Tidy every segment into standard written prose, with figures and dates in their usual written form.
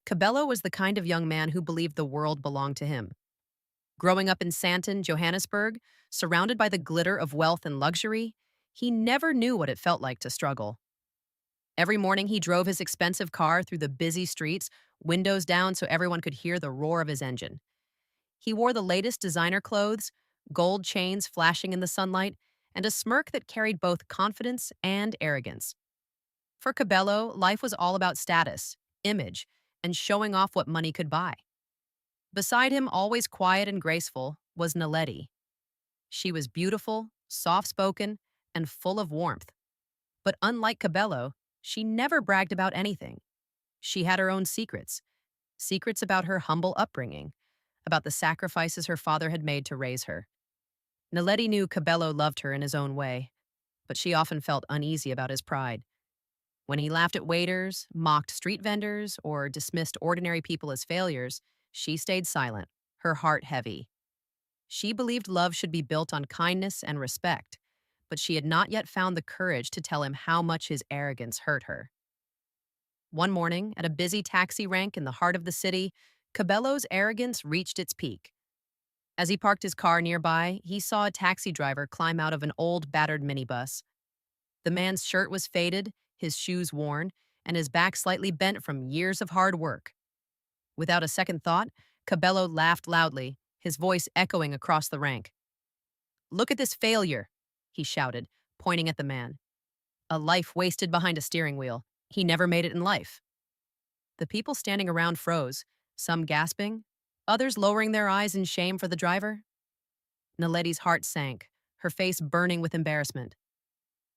Cabello was the kind of young man who believed the world belonged to him. Growing up in Santon, Johannesburg, surrounded by the glitter of wealth and luxury, he never knew what it felt like to struggle. Every morning, he drove his expensive car through the busy streets, windows down so everyone could hear the roar of his engine. He wore the latest designer clothes, gold chains flashing in the sunlight, and a smirk that carried both confidence and arrogance. For Cabello, life was all about status, image, and showing off what money could buy. Beside him, always quiet and graceful, was Naledi. She was beautiful, soft-spoken, and full of warmth. But unlike Cabello, she never bragged about anything. She had her own secrets, secrets about her humble upbringing, about the sacrifices her father had made to raise her. Naledi knew Cabello loved her in his own way, but she often felt uneasy about his pride. When he laughed at waiters, mocked street vendors, or dismissed ordinary people as failures, she stayed silent, her heart heavy. She believed love should be built on kindness and respect, but she had not yet found the courage to tell him how much his arrogance hurt her. One morning, at a busy taxi rank in the heart of the city, Cabello's arrogance reached its peak. As he parked his car nearby, he saw a taxi driver climb out of an old, battered minibus. The man's shirt was faded, his shoes worn, and his back slightly bent from years of hard work. Without a second thought, Cabello laughed loudly, his voice echoing across the rank. "Look at this failure," he shouted, pointing at the man. "A life wasted behind a steering wheel. He never made it in life." The people standing around froze, some gasping, others lowering their eyes in shame for the driver. Naledi's heart sank, her face burning with embarrassment.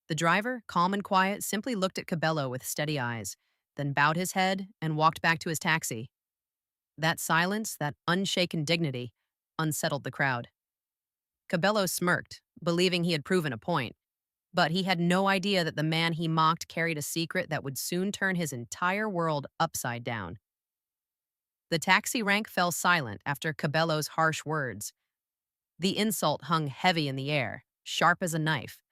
The driver, calm and quiet, simply looked at Cabello with steady eyes, then bowed his head and walked back to his taxi. That silence, that unshaken dignity, unsettled the crowd. Cabello smirked, believing he had proven a point, but he had no idea that the man he mocked carried a secret that would soon turn his entire world upside down. The taxi rank fell silent after Cabello's harsh words. The insult hung heavy in the air, sharp as a knife.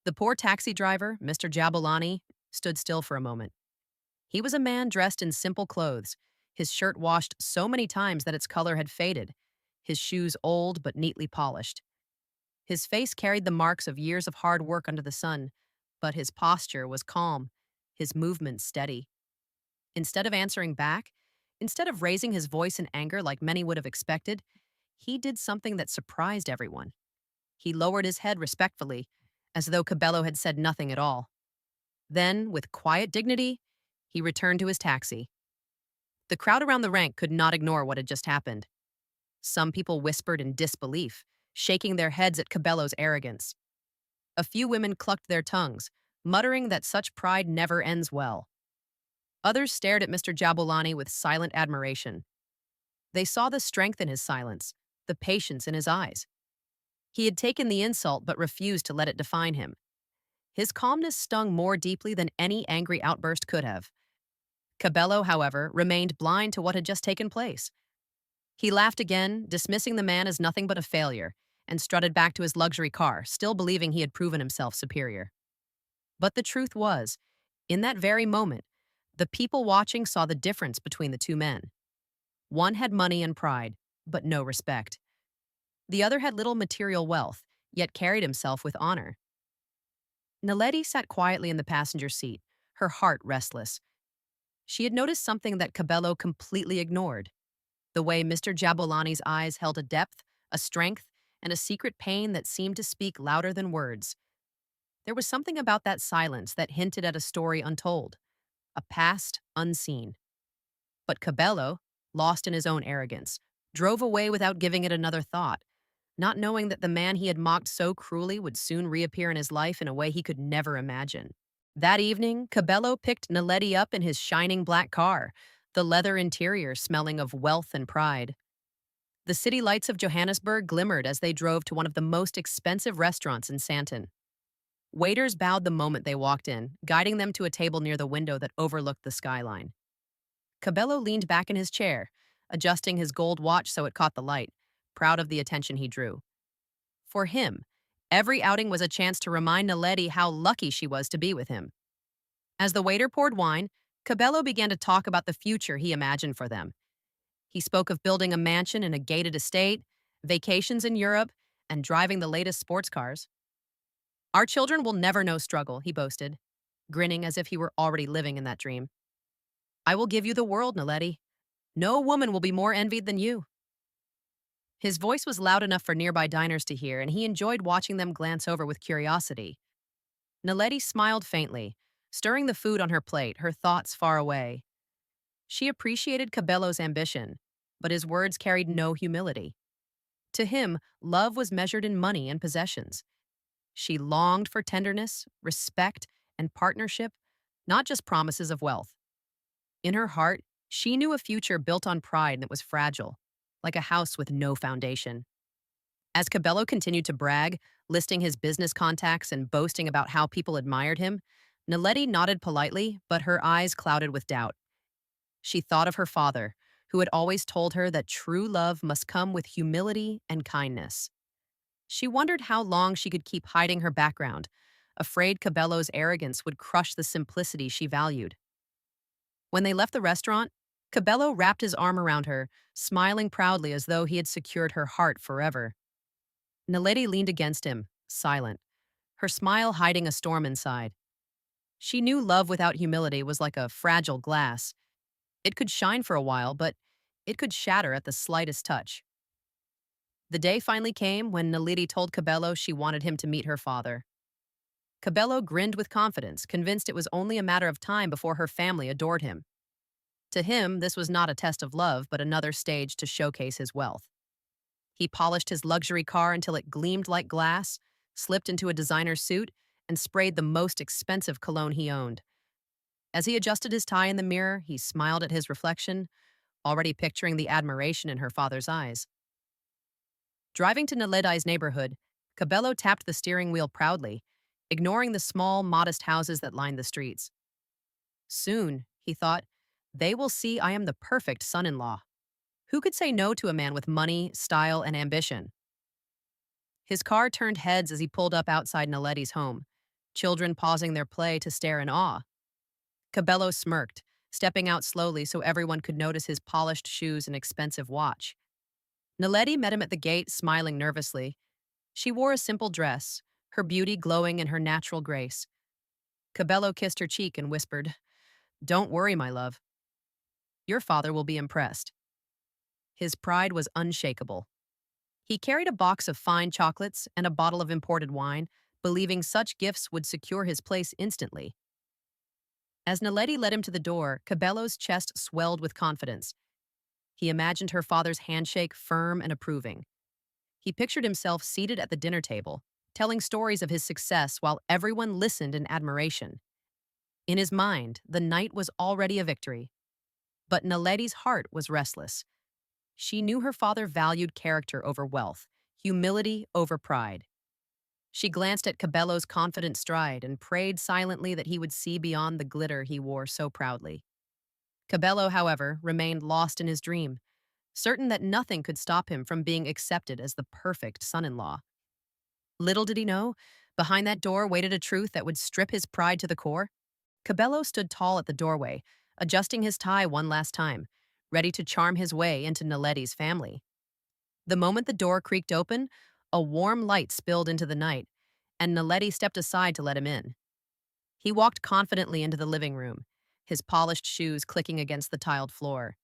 The poor taxi driver, Mr. Jabulani, stood still for a moment. He was a man dressed in simple clothes, his shirt washed so many times that its color had faded, his shoes old but neatly polished. His face carried the marks of years of hard work under the sun, but his posture was calm, his movements steady. Instead of answering back, instead of raising his voice in anger like many would have expected, he did something that surprised everyone. He lowered his head respectfully, as though Cabello had said nothing at all. Then, with quiet dignity, he returned to his taxi. The crowd around the rank could not ignore what had just happened. Some people whispered in disbelief, shaking their heads at Cabello's arrogance. A few women clucked their tongues, muttering that such pride never ends well. Others stared at Mr. Jabulani with silent admiration. They saw the strength in his silence, the patience in his eyes. He had taken the insult but refused to let it define him. His calmness stung more deeply than any angry outburst could have. Cabello, however, remained blind to what had just taken place. He laughed again, dismissing the man as nothing but a failure, and strutted back to his luxury car, still believing he had proven himself superior. But the truth was, in that very moment, the people watching saw the difference between the two men. One had money and pride, but no respect. The other had little material wealth, yet carried himself with honor. Naledi sat quietly in the passenger seat, her heart restless. She had noticed something that Cabello completely ignored. The way Mr. Jabulani's eyes held a depth, a strength, and a secret pain that seemed to speak louder than words. There was something about that silence that hinted at a story untold, a past unseen. But Cabello, lost in his own arrogance, drove away without giving it another thought, not knowing that the man he had mocked so cruelly would soon reappear in his life in a way he could never imagine. That evening, Cabello picked Naledi up in his shining black car, the leather interior smelling of wealth and pride. The city lights of Johannesburg glimmered as they drove to one of the most expensive restaurants in Santon. Waiters bowed the moment they walked in, guiding them to a table near the window that overlooked the skyline. Cabello leaned back in his chair, adjusting his gold watch so it caught the light, proud of the attention he drew. For him, every outing was a chance to remind Naledi how lucky she was to be with him. As the waiter poured wine, Cabello began to talk about the future he imagined for them. He spoke of building a mansion in a gated estate, vacations in Europe, and driving the latest sports cars. Our children will never know struggle, he boasted, grinning as if he were already living in that dream. I will give you the world, Naledi. No woman will be more envied than you. His voice was loud enough for nearby diners to hear, and he enjoyed watching them glance over with curiosity. Naledi smiled faintly, stirring the food on her plate, her thoughts far away. She appreciated Cabello's ambition, but his words carried no humility. To him, love was measured in money and possessions. She longed for tenderness, respect, and partnership, not just promises of wealth. In her heart, she knew a future built on pride that was fragile, like a house with no foundation. As Cabello continued to brag, listing his business contacts and boasting about how people admired him, Naledi nodded politely, but her eyes clouded with doubt. She thought of her father, who had always told her that true love must come with humility and kindness. She wondered how long she could keep hiding her background, afraid Cabello's arrogance would crush the simplicity she valued. When they left the restaurant, Cabello wrapped his arm around her, smiling proudly as though he had secured her heart forever. Naledi leaned against him, silent, her smile hiding a storm inside. She knew love without humility was like a fragile glass. It could shine for a while, but it could shatter at the slightest touch. The day finally came when Naledi told Cabello she wanted him to meet her father. Cabello grinned with confidence, convinced it was only a matter of time before her family adored him. To him, this was not a test of love, but another stage to showcase his wealth. He polished his luxury car until it gleamed like glass, slipped into a designer suit, and sprayed the most expensive cologne he owned. As he adjusted his tie in the mirror, he smiled at his reflection, already picturing the admiration in her father's eyes. Driving to Naledi's neighborhood, Cabello tapped the steering wheel proudly, ignoring the small, modest houses that lined the streets. Soon, he thought, they will see I am the perfect son-in-law. Who could say no to a man with money, style, and ambition? His car turned heads as he pulled up outside Naledi's home, children pausing their play to stare in awe. Cabello smirked, stepping out slowly so everyone could notice his polished shoes and expensive watch. Naledi met him at the gate, smiling nervously. She wore a simple dress, her beauty glowing in her natural grace. Cabello kissed her cheek and whispered, "Don't worry, my love. Your father will be impressed." His pride was unshakable. He carried a box of fine chocolates and a bottle of imported wine, believing such gifts would secure his place instantly. As Naledi led him to the door, Cabello's chest swelled with confidence. He imagined her father's handshake firm and approving. He pictured himself seated at the dinner table, telling stories of his success while everyone listened in admiration. In his mind, the night was already a victory. But Naledi's heart was restless. She knew her father valued character over wealth, humility over pride. She glanced at Cabello's confident stride and prayed silently that he would see beyond the glitter he wore so proudly. Cabello, however, remained lost in his dream, certain that nothing could stop him from being accepted as the perfect son-in-law. Little did he know, behind that door waited a truth that would strip his pride to the core. Cabello stood tall at the doorway, adjusting his tie one last time, ready to charm his way into Naledi's family. The moment the door creaked open, a warm light spilled into the night, and Naledi stepped aside to let him in. He walked confidently into the living room, his polished shoes clicking against the tiled floor.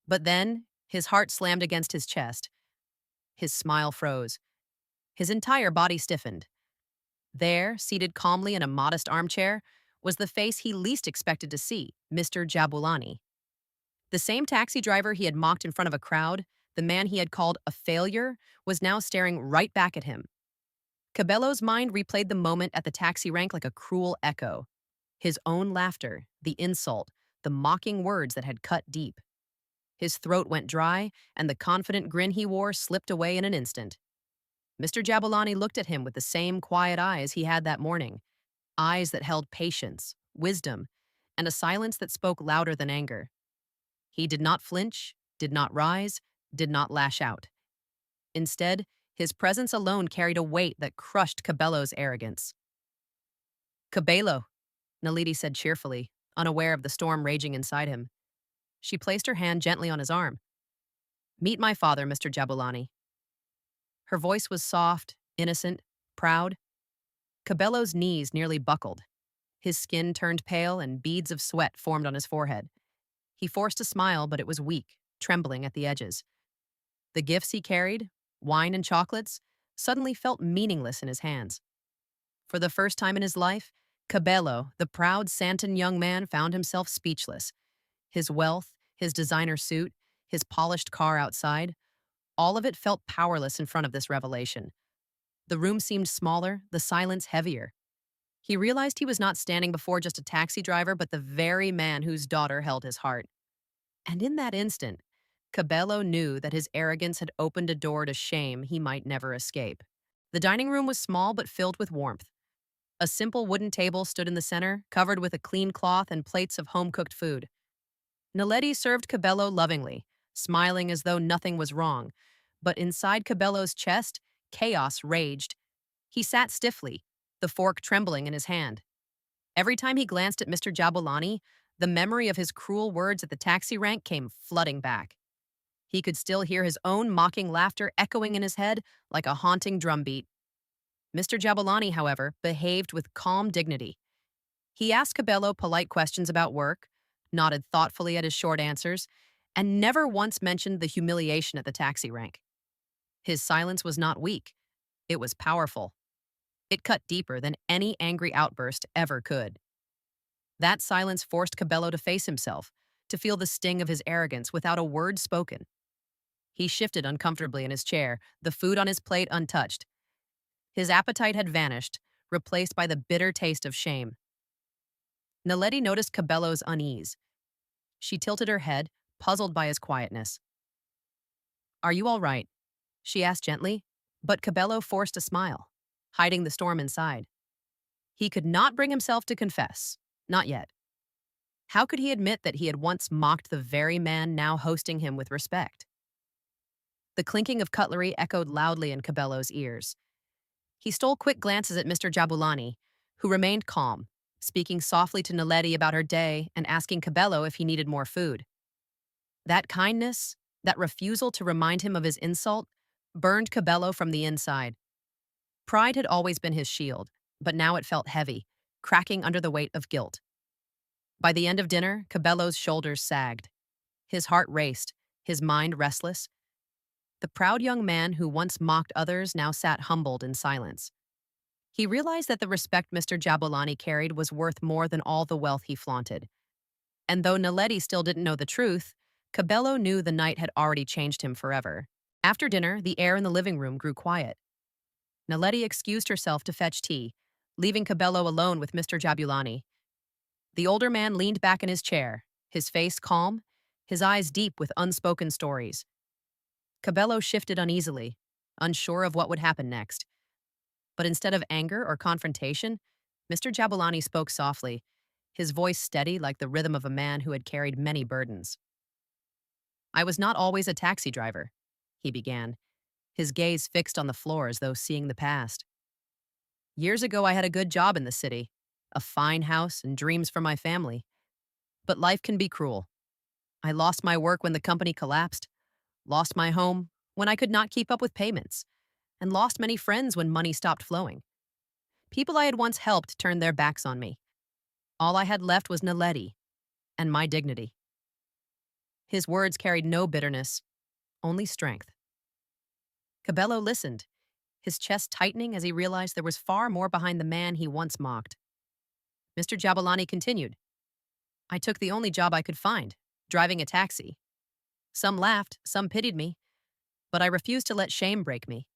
But then, his heart slammed against his chest. His smile froze. His entire body stiffened. There, seated calmly in a modest armchair, was the face he least expected to see, Mr. Jabulani. The same taxi driver he had mocked in front of a crowd, the man he had called a failure, was now staring right back at him. Cabello's mind replayed the moment at the taxi rank like a cruel echo. His own laughter, the insult, the mocking words that had cut deep. His throat went dry, and the confident grin he wore slipped away in an instant. Mr. Jabulani looked at him with the same quiet eyes he had that morning, eyes that held patience, wisdom, and a silence that spoke louder than anger. He did not flinch, did not rise, did not lash out. Instead, his presence alone carried a weight that crushed Cabello's arrogance. "Cabello," Naledi said cheerfully, unaware of the storm raging inside him. She placed her hand gently on his arm. Meet my father, Mr. Jabulani. Her voice was soft, innocent, proud. Cabello's knees nearly buckled. His skin turned pale and beads of sweat formed on his forehead. He forced a smile, but it was weak, trembling at the edges. The gifts he carried, wine and chocolates, suddenly felt meaningless in his hands. For the first time in his life, Cabello, the proud Santon young man, found himself speechless. His wealth, his designer suit, his polished car outside, all of it felt powerless in front of this revelation. The room seemed smaller, the silence heavier. He realized he was not standing before just a taxi driver, but the very man whose daughter held his heart. And in that instant, Cabello knew that his arrogance had opened a door to shame he might never escape. The dining room was small but filled with warmth. A simple wooden table stood in the center, covered with a clean cloth and plates of home-cooked food. Naledi served Cabello lovingly, smiling as though nothing was wrong. But inside Cabello's chest, chaos raged. He sat stiffly, the fork trembling in his hand. Every time he glanced at Mr. Jabulani, the memory of his cruel words at the taxi rank came flooding back. He could still hear his own mocking laughter echoing in his head like a haunting drumbeat. Mr. Jabulani, however, behaved with calm dignity. He asked Cabello polite questions about work, nodded thoughtfully at his short answers, and never once mentioned the humiliation at the taxi rank. His silence was not weak. It was powerful. It cut deeper than any angry outburst ever could. That silence forced Cabello to face himself, to feel the sting of his arrogance without a word spoken. He shifted uncomfortably in his chair, the food on his plate untouched. His appetite had vanished, replaced by the bitter taste of shame. Naledi noticed Cabello's unease. She tilted her head, puzzled by his quietness. Are you all right? She asked gently, but Cabello forced a smile, hiding the storm inside. He could not bring himself to confess, not yet. How could he admit that he had once mocked the very man now hosting him with respect? The clinking of cutlery echoed loudly in Cabello's ears. He stole quick glances at Mr. Jabulani, who remained calm, speaking softly to Naledi about her day and asking Cabello if he needed more food. That kindness, that refusal to remind him of his insult, burned Cabello from the inside. Pride had always been his shield, but now it felt heavy, cracking under the weight of guilt. By the end of dinner, Cabello's shoulders sagged. His heart raced, his mind restless. The proud young man who once mocked others now sat humbled in silence. He realized that the respect Mr. Jabulani carried was worth more than all the wealth he flaunted. And though Naledi still didn't know the truth, Cabello knew the night had already changed him forever. After dinner, the air in the living room grew quiet. Naledi excused herself to fetch tea, leaving Cabello alone with Mr. Jabulani. The older man leaned back in his chair, his face calm, his eyes deep with unspoken stories. Cabello shifted uneasily, unsure of what would happen next. But instead of anger or confrontation, Mr. Jabulani spoke softly, his voice steady like the rhythm of a man who had carried many burdens. I was not always a taxi driver, he began, his gaze fixed on the floor as though seeing the past. Years ago, I had a good job in the city, a fine house and dreams for my family. But life can be cruel. I lost my work when the company collapsed, lost my home when I could not keep up with payments, and lost many friends when money stopped flowing. People I had once helped turned their backs on me. All I had left was Naledi and my dignity. His words carried no bitterness, only strength. Cabello listened, his chest tightening as he realized there was far more behind the man he once mocked. Mr. Jabulani continued, I took the only job I could find, driving a taxi. Some laughed, some pitied me, but I refused to let shame break me.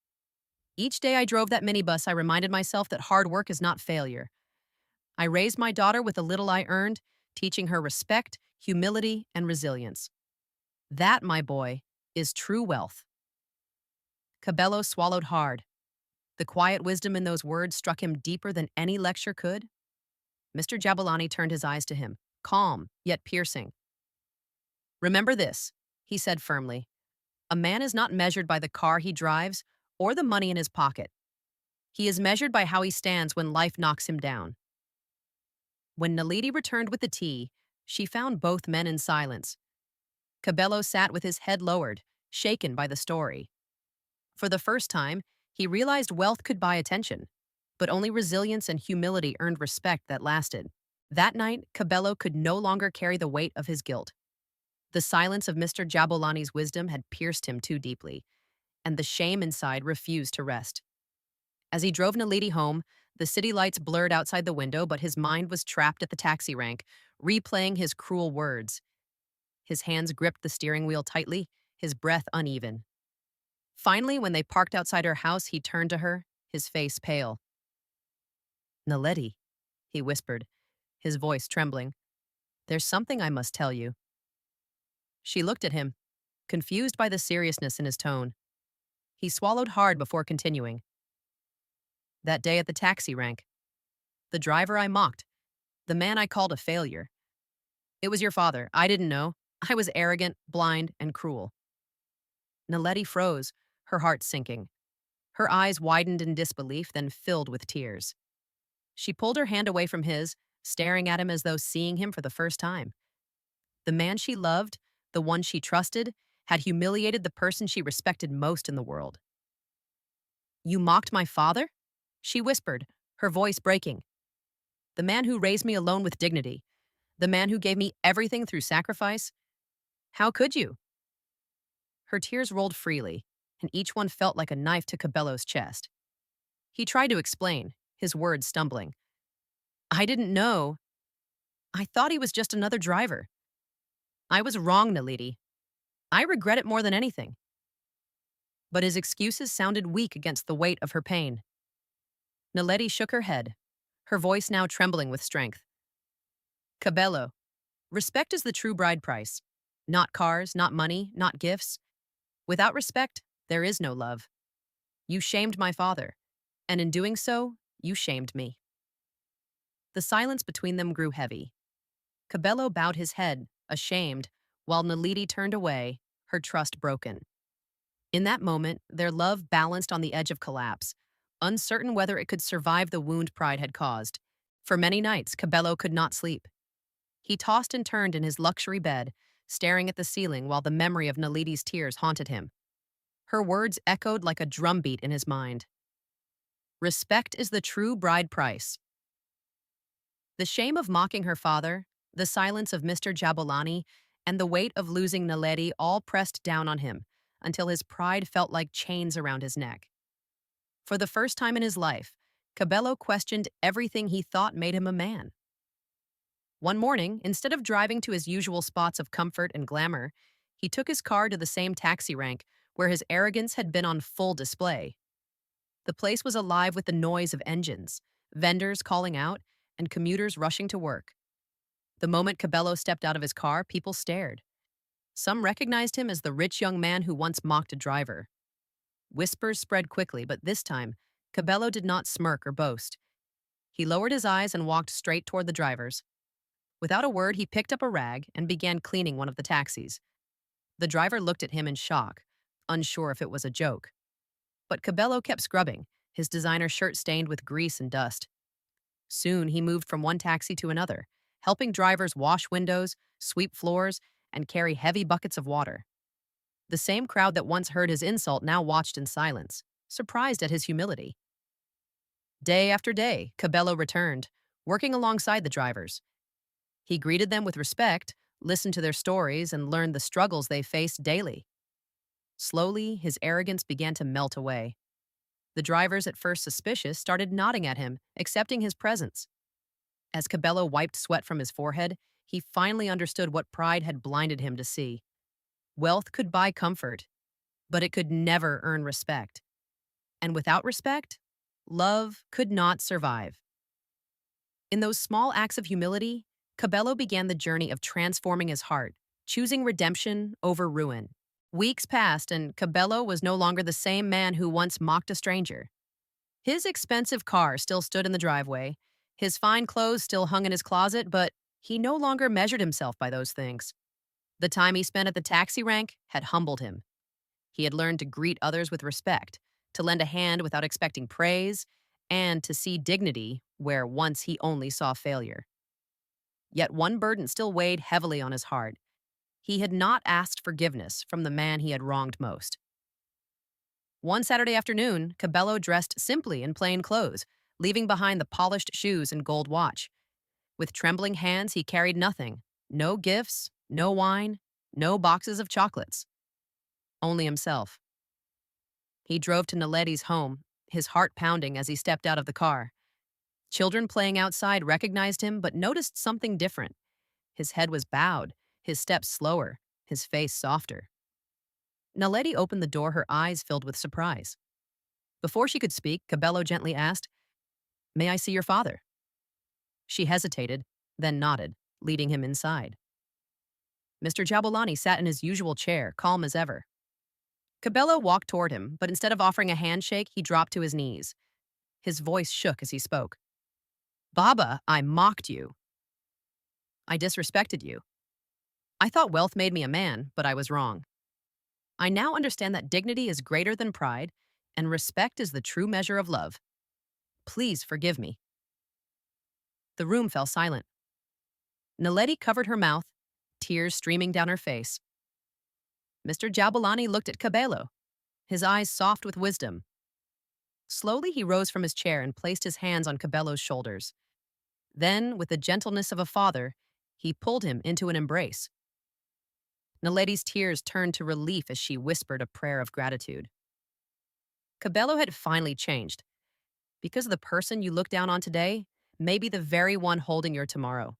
Each day I drove that minibus, I reminded myself that hard work is not failure. I raised my daughter with the little I earned, teaching her respect, humility, and resilience. That, my boy, is true wealth. Cabello swallowed hard. The quiet wisdom in those words struck him deeper than any lecture could. Mr. Jabulani turned his eyes to him, calm, yet piercing. Remember this, he said firmly. A man is not measured by the car he drives or the money in his pocket. He is measured by how he stands when life knocks him down. When Naledi returned with the tea, she found both men in silence. Cabello sat with his head lowered, shaken by the story. For the first time, he realized wealth could buy attention, but only resilience and humility earned respect that lasted. That night, Cabello could no longer carry the weight of his guilt. The silence of Mr. Jabulani's wisdom had pierced him too deeply, and the shame inside refused to rest. As he drove Naledi home, the city lights blurred outside the window, but his mind was trapped at the taxi rank, replaying his cruel words. His hands gripped the steering wheel tightly, his breath uneven. Finally, when they parked outside her house, he turned to her, his face pale. Naledi, he whispered, his voice trembling. There's something I must tell you. She looked at him, confused by the seriousness in his tone. He swallowed hard before continuing. That day at the taxi rank, the driver I mocked, the man I called a failure. It was your father. I didn't know. I was arrogant, blind, and cruel. Naledi froze, her heart sinking. Her eyes widened in disbelief, then filled with tears. She pulled her hand away from his, staring at him as though seeing him for the first time. The man she loved, the one she trusted, had humiliated the person she respected most in the world. You mocked my father? She whispered, her voice breaking. The man who raised me alone with dignity. The man who gave me everything through sacrifice. How could you? Her tears rolled freely, and each one felt like a knife to Cabello's chest. He tried to explain, his words stumbling. I didn't know. I thought he was just another driver. I was wrong, Naledi. I regret it more than anything. But his excuses sounded weak against the weight of her pain. Naledi shook her head, her voice now trembling with strength. Cabello, respect is the true bride price. Not cars, not money, not gifts. Without respect, there is no love. You shamed my father, and in doing so, you shamed me. The silence between them grew heavy. Cabello bowed his head, ashamed, while Naledi turned away, her trust broken. In that moment, their love balanced on the edge of collapse, uncertain whether it could survive the wound pride had caused. For many nights, Cabello could not sleep. He tossed and turned in his luxury bed, staring at the ceiling while the memory of Naledi's tears haunted him. Her words echoed like a drumbeat in his mind. Respect is the true bride price. The shame of mocking her father, the silence of Mr. Jabulani, and the weight of losing Naledi all pressed down on him until his pride felt like chains around his neck. For the first time in his life, Cabello questioned everything he thought made him a man. One morning, instead of driving to his usual spots of comfort and glamour, he took his car to the same taxi rank where his arrogance had been on full display. The place was alive with the noise of engines, vendors calling out, and commuters rushing to work. The moment Cabello stepped out of his car, people stared. Some recognized him as the rich young man who once mocked a driver. Whispers spread quickly, but this time, Cabello did not smirk or boast. He lowered his eyes and walked straight toward the drivers. Without a word, he picked up a rag and began cleaning one of the taxis. The driver looked at him in shock, unsure if it was a joke. But Cabello kept scrubbing, his designer shirt stained with grease and dust. Soon, he moved from one taxi to another, helping drivers wash windows, sweep floors, and carry heavy buckets of water. The same crowd that once heard his insult now watched in silence, surprised at his humility. Day after day, Cabello returned, working alongside the drivers. He greeted them with respect, listened to their stories, and learned the struggles they faced daily. Slowly, his arrogance began to melt away. The drivers, at first suspicious, started nodding at him, accepting his presence. As Cabello wiped sweat from his forehead, he finally understood what pride had blinded him to see. Wealth could buy comfort, but it could never earn respect. And without respect, love could not survive. In those small acts of humility, Cabello began the journey of transforming his heart, choosing redemption over ruin. Weeks passed, and Cabello was no longer the same man who once mocked a stranger. His expensive car still stood in the driveway, his fine clothes still hung in his closet, but he no longer measured himself by those things. The time he spent at the taxi rank had humbled him. He had learned to greet others with respect, to lend a hand without expecting praise, and to see dignity where once he only saw failure. Yet one burden still weighed heavily on his heart. He had not asked forgiveness from the man he had wronged most. One Saturday afternoon, Cabello dressed simply in plain clothes, leaving behind the polished shoes and gold watch. With trembling hands, he carried nothing: no gifts, no wine, no boxes of chocolates, only himself. He drove to Naledi's home, his heart pounding as he stepped out of the car. Children playing outside recognized him but noticed something different. His head was bowed, his steps slower, his face softer. Naledi opened the door, her eyes filled with surprise. Before she could speak, Cabello gently asked, "May I see your father?" She hesitated, then nodded, leading him inside. Mr. Jabulani sat in his usual chair, calm as ever. Cabello walked toward him, but instead of offering a handshake, he dropped to his knees. His voice shook as he spoke. "Baba, I mocked you. I disrespected you. I thought wealth made me a man, but I was wrong. I now understand that dignity is greater than pride, and respect is the true measure of love. Please forgive me." The room fell silent. Naledi covered her mouth, tears streaming down her face. Mr. Jabulani looked at Cabello, his eyes soft with wisdom. Slowly he rose from his chair and placed his hands on Cabello's shoulders. Then, with the gentleness of a father, he pulled him into an embrace. Naledi's tears turned to relief as she whispered a prayer of gratitude. Cabello had finally changed. Because the person you look down on today may be the very one holding your tomorrow.